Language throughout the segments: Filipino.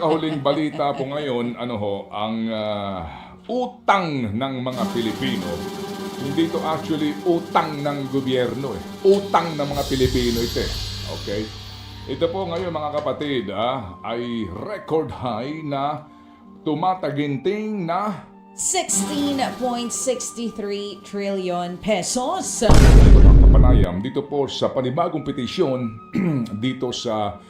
pinakahuling balita po ngayon, ang utang ng mga Pilipino. Hindi ito actually utang ng gobyerno eh. Utang ng mga Pilipino ito eh. Okay? Ito po ngayon mga kapatid ay record high na tumataginting na 16.63 trillion pesos. kapanayam dito po sa panibagong petisyon dito sa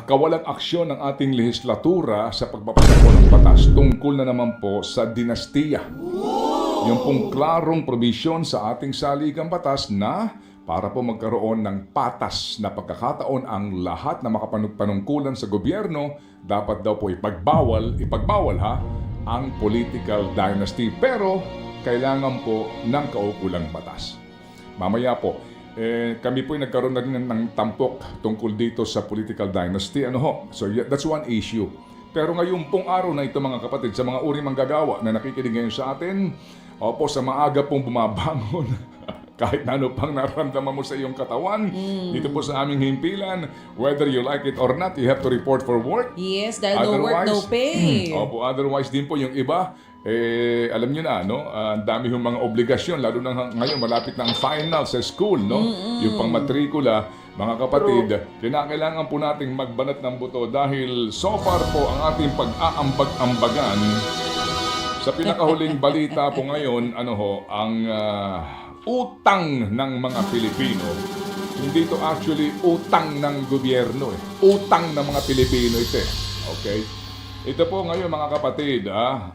kawalang aksyon ng ating lehislatura sa pagpapasa po ng batas tungkol na naman po sa dinastiya. Yung pong klarong probisyon sa ating saligang batas na para po magkaroon ng patas na pagkakataon ang lahat na makapanungkulan sa gobyerno dapat daw po ipagbawal ang political dynasty. Pero kailangan po ng kaukulang batas. Mamaya po, kami po ay nagkaroon na rin ng tampok tungkol dito sa political dynasty. So that's one issue. Pero ngayon pong araw na ito mga kapatid, sa mga uri manggagawa na nakikinig ngayon sa atin, opo, sa maaga pong bumabangon, kahit na ano pang nararamdaman mo sa iyong katawan, dito po sa aming himpilan, whether you like it or not, you have to report for work. Yes, dahil no work, no pay. Opo, otherwise din po yung iba, alam nyo na, ang dami yung mga obligasyon, lalo na ngayon, malapit na ang final sa school, yung pang matrikula, mga kapatid, kinakailangan po nating magbanat ng buto dahil so far po ang ating pag-aambag-ambagan sa pinakahuling balita po ngayon, ang utang ng mga Pilipino. Hindi ito actually utang ng gobyerno eh. Utang ng mga Pilipino ito eh. Okay? Ito po ngayon mga kapatid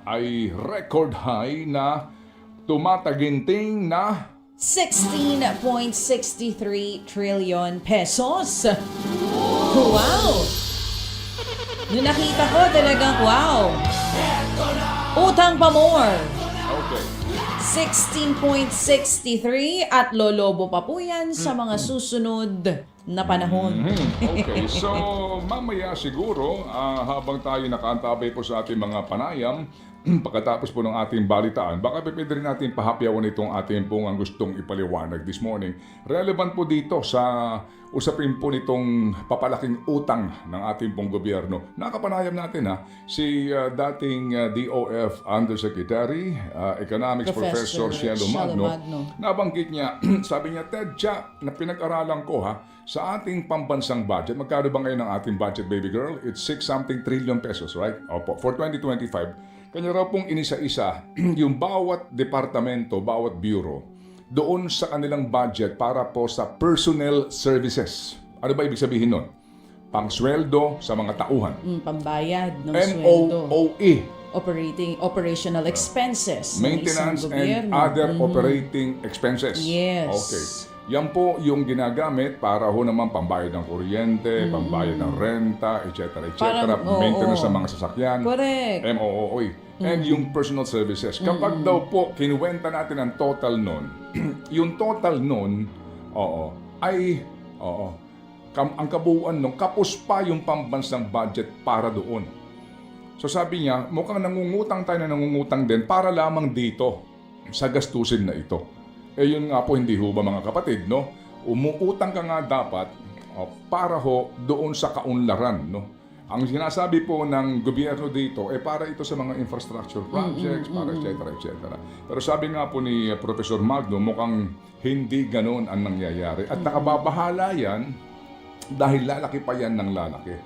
ay record high na tumataginting na 16.63 trillion pesos. Wow! Nung nakita ko talagang wow. Utang pa more. okay. 16.63 at lolobo pa po yan sa mga susunod na panahon. Okay, so mamaya siguro habang tayo nakaantabay po sa ating mga panayam, pagkatapos po ng ating balitaan, baka pwede rin natin pahapyawan itong ating pong ang gustong ipaliwanag this morning. Relevant po dito sa usapin po nitong papalaking utang ng ating pong gobyerno. Nakapanayam natin si dating DOF Undersecretary, Economics Professor Cielo Magno. Nabanggit niya, sabi niya, Ted, na pinag-aralan ko sa ating pambansang budget, magkano ba ngayon ang ating budget, baby girl? It's 6-something trillion pesos, right? Opo, for 2025. Kanya raw pong inisa-isa yung bawat departamento, bawat bureau, doon sa kanilang budget para po sa personnel services. Ano ba ibig sabihin nun? Pangsweldo sa mga tauhan. Pambayad ng sweldo. MOOE. Operational expenses. Maintenance and other operating expenses. Yes. Okay. Yan po yung ginagamit para ho naman pambayad ng kuryente, pambayad ng renta, etc. Maintenance ng mga sasakyan. Correct. MOOE. And yung personal services. Kapag daw po kinuwenta natin ang total nun, yung total nun, ang kabuuan nun, kapos pa yung pambansang budget para doon. So sabi niya, mukhang nangungutang tayo na nangungutang din para lamang dito sa gastusin na ito. Yun nga po, hindi ho ba mga kapatid, no? Umuutang ka nga dapat para ho doon sa kaunlaran, no? Ang sinasabi po ng gobyerno dito para ito sa mga infrastructure projects, para etc. Pero sabi nga po ni Professor Magno, mukhang hindi ganoon ang nangyayari. At nakababahala yan dahil lalaki pa yan ng lalaki.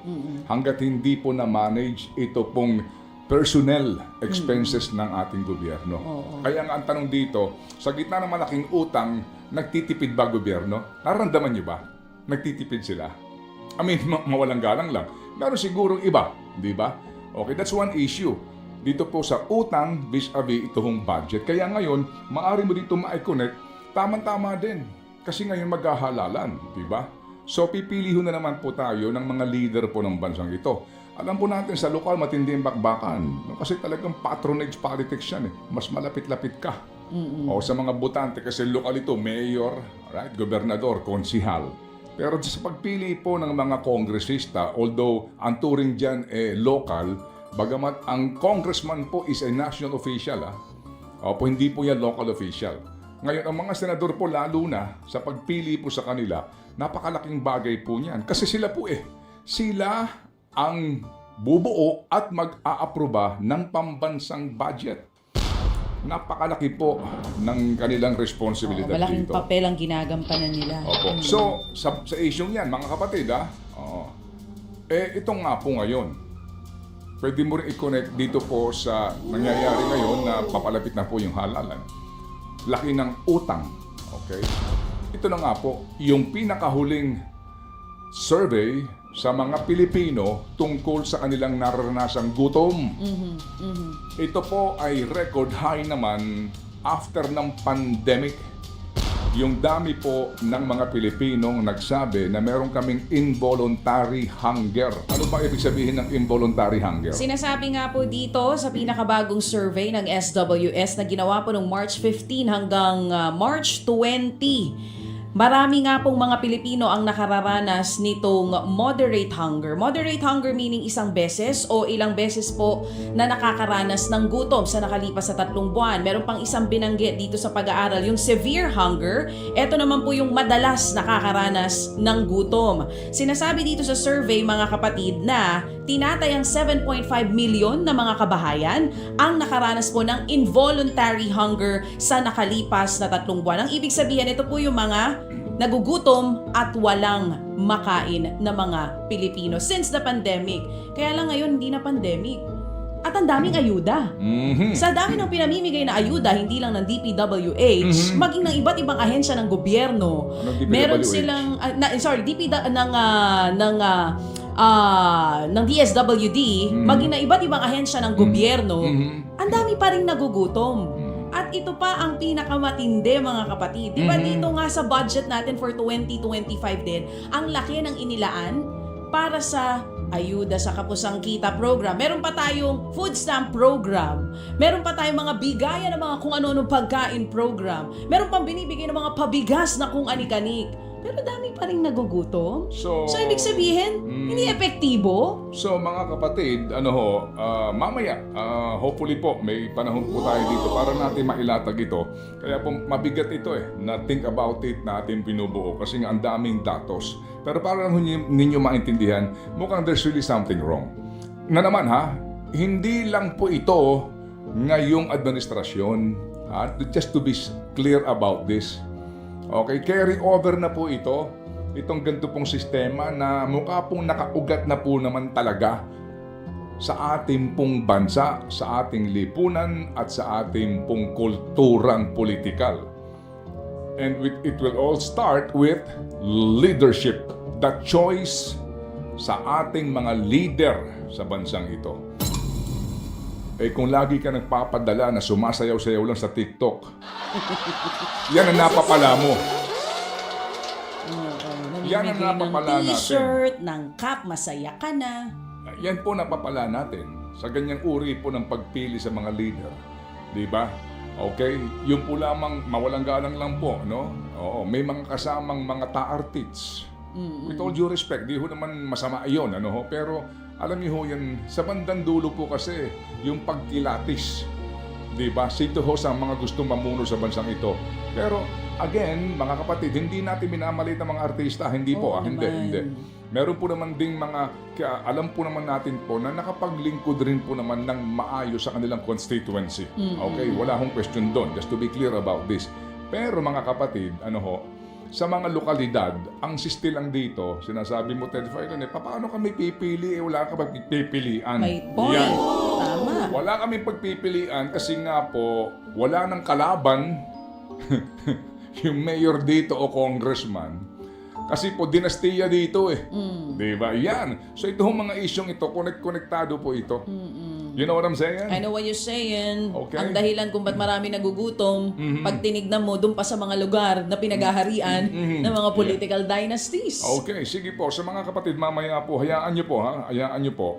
Hanggat hindi po na-manage ito pong personnel expenses ng ating gobyerno. Kaya nga ang tanong dito, sa gitna ng malaking utang, nagtitipid ba gobyerno? Nararamdaman niyo ba? Nagtitipid sila? I mean, mawalang galang lang. Meron sigurong iba, di ba? Okay, that's one issue. Dito po sa utang vis-a-vis itong budget. Kaya ngayon, maaari mo dito ma-connect, tama-tama din. Kasi ngayon maghahalalan, di ba? So pipili na naman po tayo ng mga leader po ng bansang ito. Alam po natin sa lokal matindi ang bakbakan. Kasi talagang patronage politics yan eh. Mas malapit-lapit ka. O sa mga botante kasi lokal ito, mayor, right, gobernador, konsihal. Pero sa pagpili po ng mga kongresista, although ang turing dyan local, bagamat ang congressman po is a national official, Opo, hindi po yan local official. Ngayon, ang mga senador po lalo na sa pagpili po sa kanila, napakalaking bagay po niyan. Kasi sila po sila ang bubuo at mag-aaproba ng pambansang budget. Napakalaki po ng kanilang responsibilidad Malaking dito. papel ang ginagampanan nila. Opo. So, sa isyong yan, mga kapatid, ito nga po ngayon. Pwede mo rin i-connect dito po sa nangyayari ngayon na papalapit na po yung halalan. Laki ng utang. Okay? Ito na nga po, yung pinakahuling survey sa mga Pilipino tungkol sa kanilang naranasang gutom. Ito po ay record high naman after ng pandemic. Yung dami po ng mga Pilipinong nagsabi na meron kaming involuntary hunger. Ano ba ibig sabihin ng involuntary hunger? Sinasabi nga po dito sa pinakabagong survey ng SWS na ginawa po noong March 15 hanggang March 20. Marami nga pong mga Pilipino ang nakararanas nitong moderate hunger. Moderate hunger meaning isang beses o ilang beses po na nakakaranas ng gutom sa nakalipas sa 3 buwan. Meron pang isang binanggit dito sa pag-aaral, yung severe hunger. Ito naman po yung madalas nakakaranas ng gutom. Sinasabi dito sa survey, mga kapatid, na tinatayang 7.5 million na mga kabahayan ang nakaranas po ng involuntary hunger sa nakalipas na 3 buwan. Ang ibig sabihin, ito po yung mga nagugutom at walang makain na mga Pilipino since the pandemic. Kaya lang ngayon hindi na pandemic. At ang daming ayuda. Sa dami ng pinamimigay na ayuda, hindi lang ng DPWH, maging ng iba't ibang ahensya ng gobyerno. Meron silang ng DSWD, maging ng iba't ibang ahensya ng gobyerno, ang dami pa rin nagugutom. At ito pa ang pinakamatindi, mga kapatid. Diba dito nga sa budget natin for 2025 din, ang laki ng inilaan para sa ayuda sa Kapusang Kita program. Meron pa tayong food stamp program. Meron pa tayong mga bigayan ng mga kung ano-anong pagkain program. Meron pang binibigay ng mga pabigas na kung anik-anik. Pero dami pa rin nagugutom. So ibig sabihin, hindi epektibo. So mga kapatid, mamaya, hopefully po, may panahon po tayo dito para natin mailatag ito. Kaya po mabigat ito na think about it natin binubuo kasi nga ang daming datos. Pero para lang ninyo maintindihan, mukhang there's really something wrong. Na naman hindi lang po ito ngayong administrasyon. Just to be clear about this. Okay, carry over na po itong ganito pong sistema na mukha pong nakaugat na po naman talaga sa ating pong bansa, sa ating lipunan at sa ating pong kulturang politikal. And it will all start with leadership, the choice sa ating mga leader sa bansang ito. Kung lagi ka nagpapadala na sumasayaw-sayaw lang sa TikTok, yan ang napapala mo. Yan ang napapala natin. Ng t-shirt, ng cap, masaya ka na. Yan po napapala natin sa ganyang uri po ng pagpili sa mga leader. Di ba? Okay? Yung po lamang mawalang galang lang po, no? Oo, may mga kasamang mga taartits. With all due respect, di ho naman masama yun, pero alam niyo ho yan, sa bandang dulo po kasi yung pagkilatis. Diba? Sito ho sa mga gustong mamuno sa bansang ito. Pero again, mga kapatid, hindi natin minamalit ang mga artista. Hindi po, hindi. Meron po naman ding alam po naman natin po na nakapaglingkod rin po naman ng maayos sa kanilang constituency. Okay? Wala hong question doon. Just to be clear about this. Pero mga kapatid, sa mga lokalidad, ang lang dito, sinasabi mo, Ted Filen, paano kami pipili? Wala ka pagpipilian. May point. Yan. Tama. Wala kami pagpipilian kasi nga po, wala nang kalaban yung mayor dito o congressman. Kasi po, dinastiya dito Diba? Yan. So ito mga isyong ito, konektado po ito. You know what I'm saying? I know what you're saying. Okay. Ang dahilan kung ba't marami nagugutom, pag tinignan mo doon pa sa mga lugar na pinagaharian ng mga political dynasties. Okay, sige po. Sa mga kapatid, mamaya po, hayaan nyo po. Hayaan nyo po.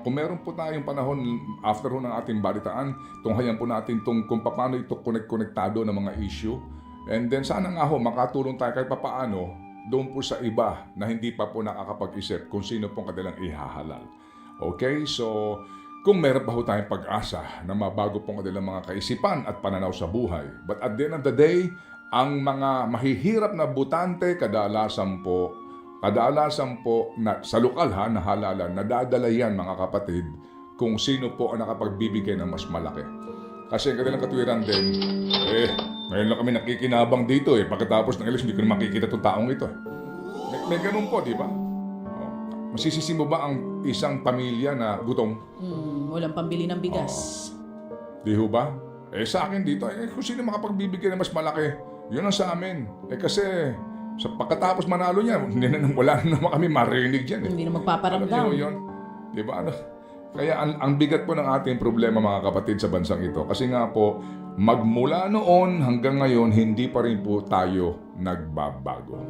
Kung meron po tayong panahon after ng ating balitaan, tunghayan po natin kung paano ito konektado ng mga issue. And then sana nga ho, makatulong tayo kahit papaano doon po sa iba na hindi pa po nakakapag-isip kung sino pong kanilang ihahalal. Okay, so kung meron pa ho tayong pag-asa na mabago pong kanilang mga kaisipan at pananaw sa buhay. But at the end of the day, ang mga mahihirap na butante kadalasan po kadalasan po na, sa lokal na halalan, nadadala yan mga kapatid kung sino po ang nakapagbibigay ng mas malaki. Kasi ang kanilang katwiran din, ngayon lang kami nakikinabang dito pagkatapos ng eleksyon, hindi ko na makikita itong taong ito. May ganun po, di ba? Masisisi mo ba ang isang pamilya na gutom? Walang pambili ng bigas. Di ho ba? Sa akin dito, kung sino makapagbibigay ng mas malaki, yun ang sa amin. Kasi sa pagkatapos manalo niya, wala na naman kami marinig yan. Hindi na Alam magpaparamdam. niyo yun? Di ba? Kaya ang bigat po ng ating problema mga kapatid sa bansang ito. Kasi nga po, magmula noon hanggang ngayon, hindi pa rin po tayo nagbabago.